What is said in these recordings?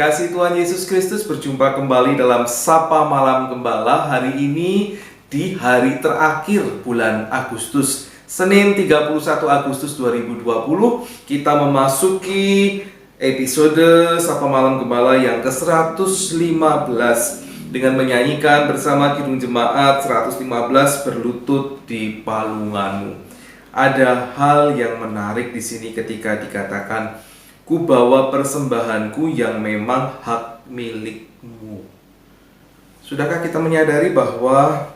kasih Tuhan Yesus Kristus, berjumpa kembali dalam Sapa Malam Gembala. Hari ini di hari terakhir bulan Agustus, Senin 31 Agustus 2020, kita memasuki episode Sapa Malam Gembala yang ke-115 dengan menyanyikan bersama Kidung Jemaat 115 Berlutut di Palunganmu. Ada hal yang menarik di sini ketika dikatakan, ku bawa persembahanku yang memang hak milikmu. Sudahkah kita menyadari bahwa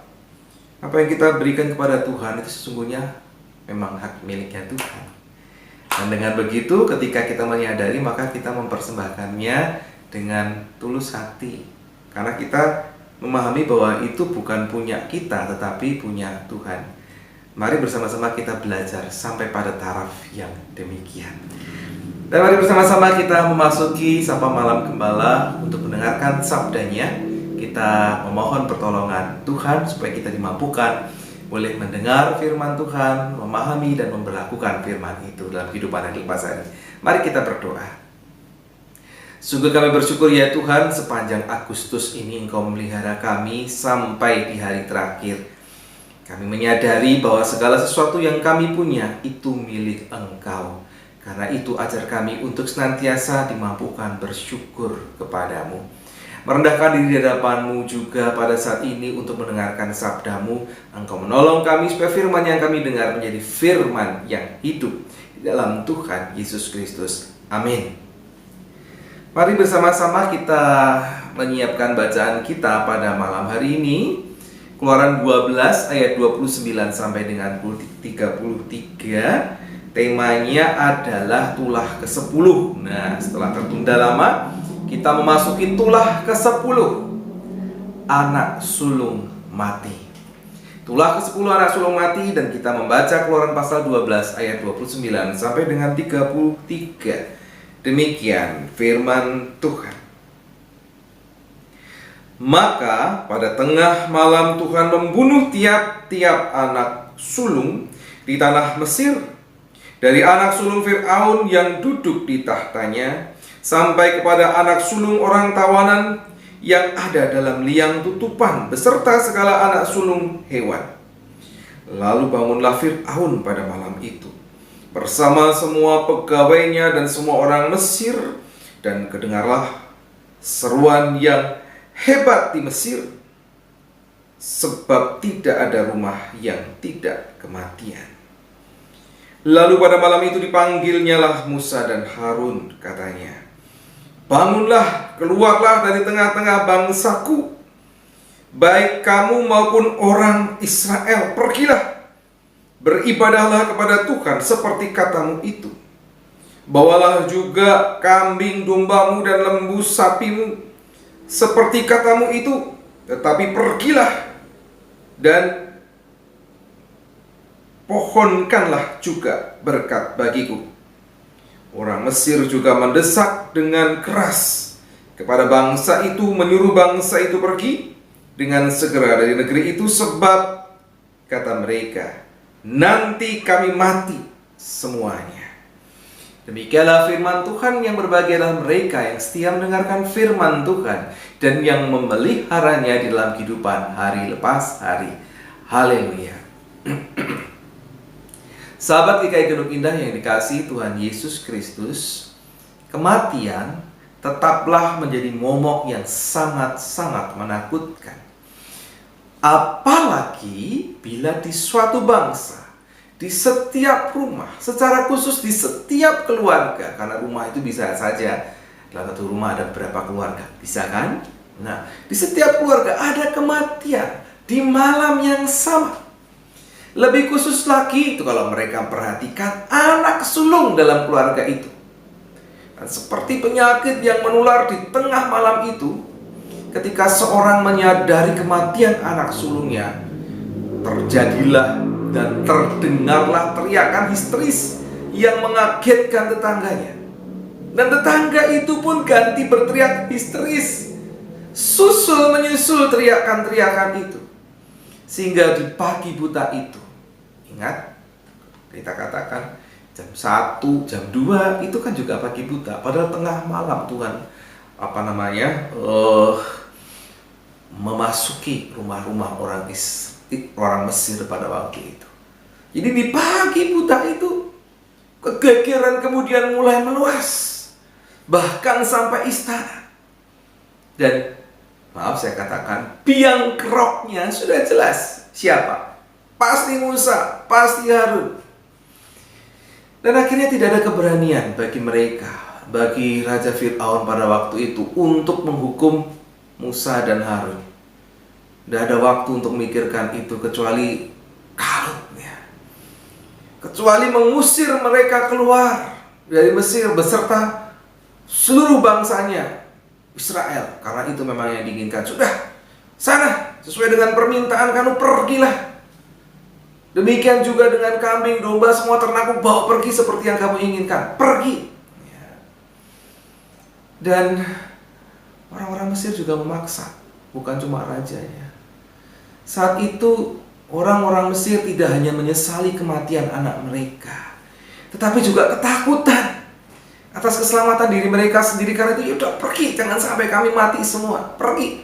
apa yang kita berikan kepada Tuhan itu sesungguhnya memang hak miliknya Tuhan? Dan dengan begitu ketika kita menyadari, maka kita mempersembahkannya dengan tulus hati. Karena kita memahami bahwa itu bukan punya kita, tetapi punya Tuhan. Mari bersama-sama kita belajar sampai pada taraf yang demikian. Dan mari bersama-sama kita memasuki Sapa Malam Gembala untuk mendengarkan sabdanya. Kita memohon pertolongan Tuhan supaya kita dimampukan boleh mendengar firman Tuhan, memahami dan memberlakukan firman itu dalam kehidupan yang lepas hari. Mari kita berdoa. Sungguh kami bersyukur ya Tuhan, sepanjang Agustus ini Engkau memelihara kami sampai di hari terakhir. Kami menyadari bahwa segala sesuatu yang kami punya itu milik Engkau. Karena itu ajar kami untuk senantiasa dimampukan bersyukur kepadamu. Merendahkan diri di hadapan-Mu juga pada saat ini untuk mendengarkan sabda-Mu. Engkau menolong kami supaya firman yang kami dengar menjadi firman yang hidup di dalam Tuhan Yesus Kristus. Amin. Mari bersama-sama kita menyiapkan bacaan kita pada malam hari ini. Keluaran 12 ayat 29 sampai dengan 33. Temanya adalah tulah ke-10. Nah, setelah tertunda lama, kita memasuki tulah ke-10. Anak sulung mati. Tulah ke-10 anak sulung mati, dan kita membaca Keluaran pasal 12 ayat 29 sampai dengan 33. Demikian firman Tuhan. Maka pada tengah malam Tuhan membunuh tiap-tiap anak sulung di tanah Mesir, dari anak sulung Fir'aun yang duduk di tahtanya, sampai kepada anak sulung orang tawanan yang ada dalam liang tutupan, beserta segala anak sulung hewan. Lalu bangunlah Fir'aun pada malam itu, bersama semua pegawainya dan semua orang Mesir, dan kedengarlah seruan yang hebat di Mesir, sebab tidak ada rumah yang tidak kematian. Lalu pada malam itu dipanggilnyalah Musa dan Harun, katanya, bangunlah, keluarlah dari tengah-tengah bangsaku, baik kamu maupun orang Israel, pergilah, beribadahlah kepada Tuhan seperti katamu itu. Bawalah juga kambing dombamu dan lembu sapimu seperti katamu itu, tetapi pergilah dan pohonkanlah juga berkat bagiku. Orang Mesir juga mendesak dengan keras kepada bangsa itu, menyuruh bangsa itu pergi dengan segera dari negeri itu, sebab kata mereka, nanti kami mati semuanya. Demikianlah firman Tuhan. Yang berbahagia adalah mereka yang setia mendengarkan firman Tuhan dan yang memeliharanya di dalam kehidupan hari lepas hari. Haleluya. Sahabat GKI Genduk Indah yang dikasihi Tuhan Yesus Kristus, kematian tetaplah menjadi momok yang sangat-sangat menakutkan. Apalagi bila di suatu bangsa, di setiap rumah, secara khusus di setiap keluarga, karena rumah itu bisa saja dalam satu rumah ada beberapa keluarga, bisa kan? Nah, di setiap keluarga ada kematian di malam yang sama. Lebih khusus lagi itu kalau mereka perhatikan anak sulung dalam keluarga itu. Dan seperti penyakit yang menular di tengah malam itu, ketika seorang menyadari kematian anak sulungnya, terjadilah dan terdengarlah teriakan histeris yang mengagetkan tetangganya. Dan tetangga itu pun ganti berteriak histeris, susul menyusul teriakan-teriakan itu. Sehingga di pagi buta itu, ingat, kita katakan jam 1, jam 2 itu kan juga pagi buta. Padahal tengah malam Tuhan memasuki rumah-rumah orang Mesir pada waktu itu. Jadi di pagi buta itu kegegeran kemudian mulai meluas, bahkan sampai istana. Dan maaf saya katakan, biang keroknya sudah jelas siapa? Pasti Musa, pasti Harun. Dan akhirnya tidak ada keberanian bagi mereka, bagi Raja Fir'aun pada waktu itu untuk menghukum Musa dan Harun. Tidak ada waktu untuk memikirkan itu kecuali kalutnya, kecuali mengusir mereka keluar dari Mesir beserta seluruh bangsanya Israel, karena itu memang yang diinginkan. Sudah, sana sesuai dengan permintaan kamu, pergilah. Demikian juga dengan kambing, domba, semua ternakmu bawa pergi seperti yang kamu inginkan. Pergi. Dan orang-orang Mesir juga memaksa, bukan cuma rajanya. Saat itu orang-orang Mesir tidak hanya menyesali kematian anak mereka, tetapi juga ketakutan atas keselamatan diri mereka sendiri. Karena itu, yaudah pergi, jangan sampai kami mati semua. Pergi.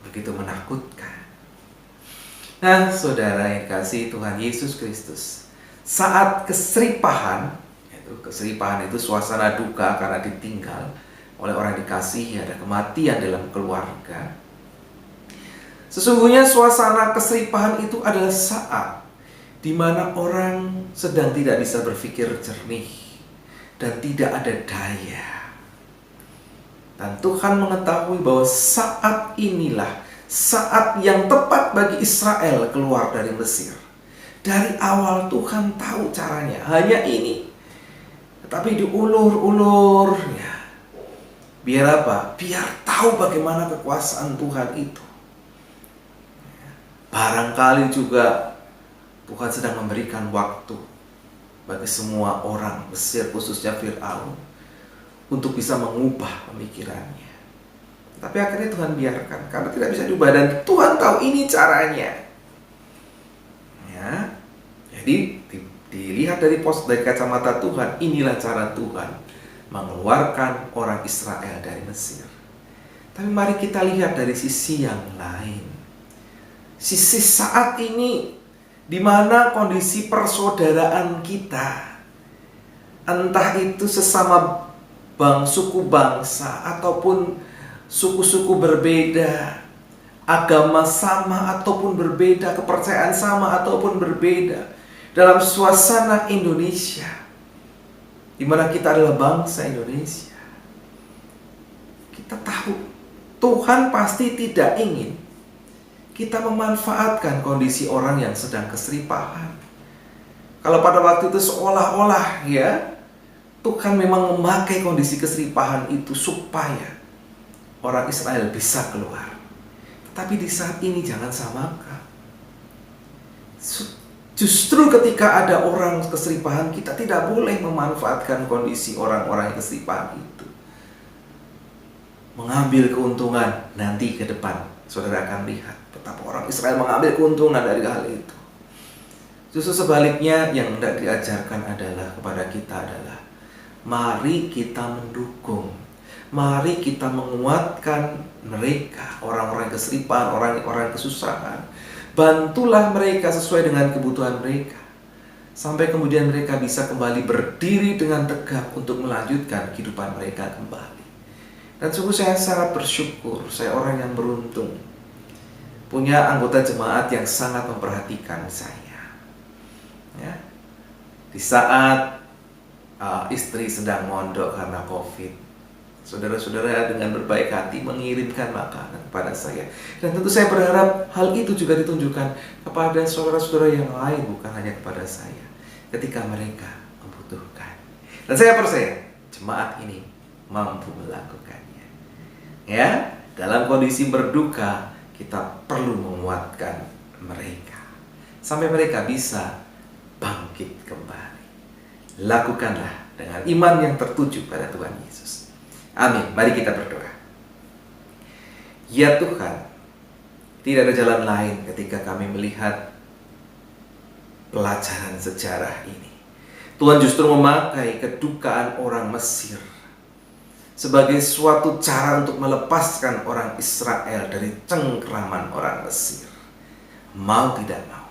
Begitu menakutkan. Nah, saudara yang kasih Tuhan Yesus Kristus, saat keseripahan itu suasana duka karena ditinggal oleh orang yang dikasihi, ada kematian dalam keluarga. Sesungguhnya suasana keseripahan itu adalah saat di mana orang sedang tidak bisa berpikir jernih dan tidak ada daya. Dan Tuhan mengetahui bahwa saat inilah saat yang tepat bagi Israel keluar dari Mesir. Dari awal Tuhan tahu caranya, hanya ini. Tetapi diulur-ulur ya. Biar apa? Biar tahu bagaimana kekuasaan Tuhan itu. Barangkali juga Tuhan sedang memberikan waktu bagi semua orang Mesir, khususnya Fir'aun, untuk bisa mengubah pemikirannya. Tapi akhirnya Tuhan biarkan, karena tidak bisa diubah, dan Tuhan tahu ini caranya. Ya, jadi dilihat dari kacamata Tuhan, inilah cara Tuhan mengeluarkan orang Israel dari Mesir. Tapi mari kita lihat dari sisi yang lain. Sisi saat ini, di mana kondisi persaudaraan kita, entah itu sesama suku bangsa ataupun suku-suku berbeda, agama sama ataupun berbeda, kepercayaan sama ataupun berbeda, dalam suasana Indonesia, di mana kita adalah bangsa Indonesia. Kita tahu Tuhan pasti tidak ingin kita memanfaatkan kondisi orang yang sedang keseripahan. Kalau pada waktu itu seolah-olah ya, Tuhan memang memakai kondisi keseripahan itu supaya orang Israel bisa keluar. Tapi di saat ini jangan samakan. Justru ketika ada orang keseripahan, kita tidak boleh memanfaatkan kondisi orang-orang yang keseripahan itu. Mengambil keuntungan nanti ke depan. Saudara akan lihat betapa orang Israel mengambil keuntungan dari hal itu. Justru sebaliknya, yang hendak diajarkan adalah kepada kita adalah mari kita mendukung. Mari kita menguatkan mereka, orang-orang keseripahan, orang-orang kesusahan. Bantulah mereka sesuai dengan kebutuhan mereka, sampai kemudian mereka bisa kembali berdiri dengan tegak untuk melanjutkan kehidupan mereka kembali. Dan sungguh saya sangat bersyukur, saya orang yang beruntung, punya anggota jemaat yang sangat memperhatikan saya. Ya. Di saat istri sedang mondok karena COVID, saudara-saudara dengan berbaik hati mengirimkan makanan kepada saya. Dan tentu saya berharap hal itu juga ditunjukkan kepada saudara-saudara yang lain, bukan hanya kepada saya, ketika mereka membutuhkan. Dan saya percaya jemaat ini mampu melakukannya. Ya, dalam kondisi berduka kita perlu menguatkan mereka sampai mereka bisa bangkit kembali. Lakukanlah dengan iman yang tertuju pada Tuhan Yesus. Amin. Mari kita berdoa. Ya Tuhan, tidak ada jalan lain ketika kami melihat pelajaran sejarah ini. Tuhan justru memakai kedukaan orang Mesir sebagai suatu cara untuk melepaskan orang Israel dari cengkraman orang Mesir. Mau tidak mau.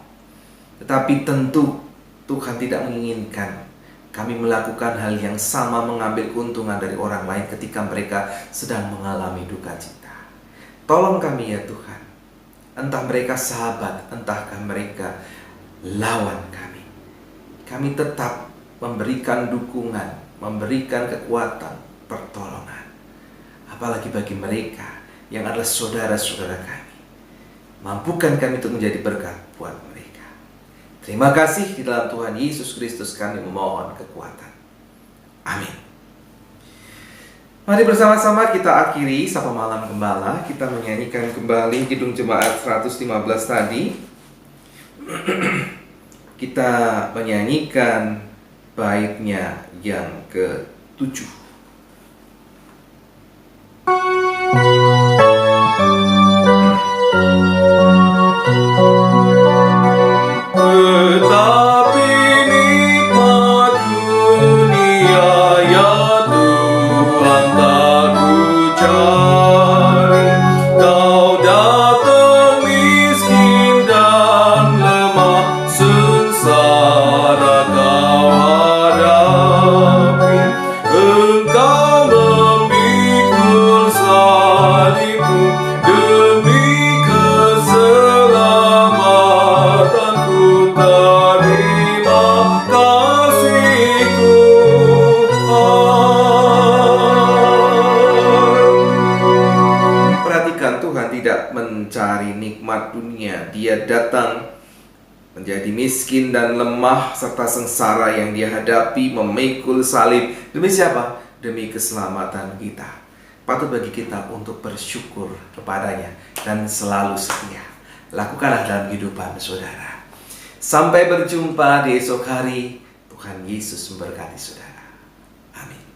Tetapi tentu Tuhan tidak menginginkan kami melakukan hal yang sama, mengambil keuntungan dari orang lain ketika mereka sedang mengalami duka cita. Tolong kami ya Tuhan. Entah mereka sahabat, entahkah mereka lawan kami. Kami tetap memberikan dukungan, memberikan kekuatan, pertolongan. Apalagi bagi mereka yang adalah saudara-saudara kami. Mampukan kami untuk menjadi berkat buat mereka. Terima kasih, di dalam Tuhan Yesus Kristus kami memohon kekuatan. Amin. Mari bersama-sama kita akhiri Sapa Malam Gembala. Kita menyanyikan kembali Kidung Jemaat 115 tadi. Kita menyanyikan baitnya yang ke-7. Tetapi nikmat dunia ya Tuhan tak ku cari. Kau datang miskin dan lemah, sengsara kau hadapi. Engkau memikul salibmu demi keselamatanku. Terima kasih Tuhan. Perhatikan, Tuhan tidak mencari nikmat dunia. Dia datang menjadi miskin dan lemah serta sengsara yang dia hadapi, memikul salib. Demi siapa? Demi keselamatan kita. Patut bagi kita untuk bersyukur kepadanya dan selalu setia. Lakukanlah dalam kehidupan saudara. Sampai berjumpa di esok hari. Tuhan Yesus memberkati saudara. Amin.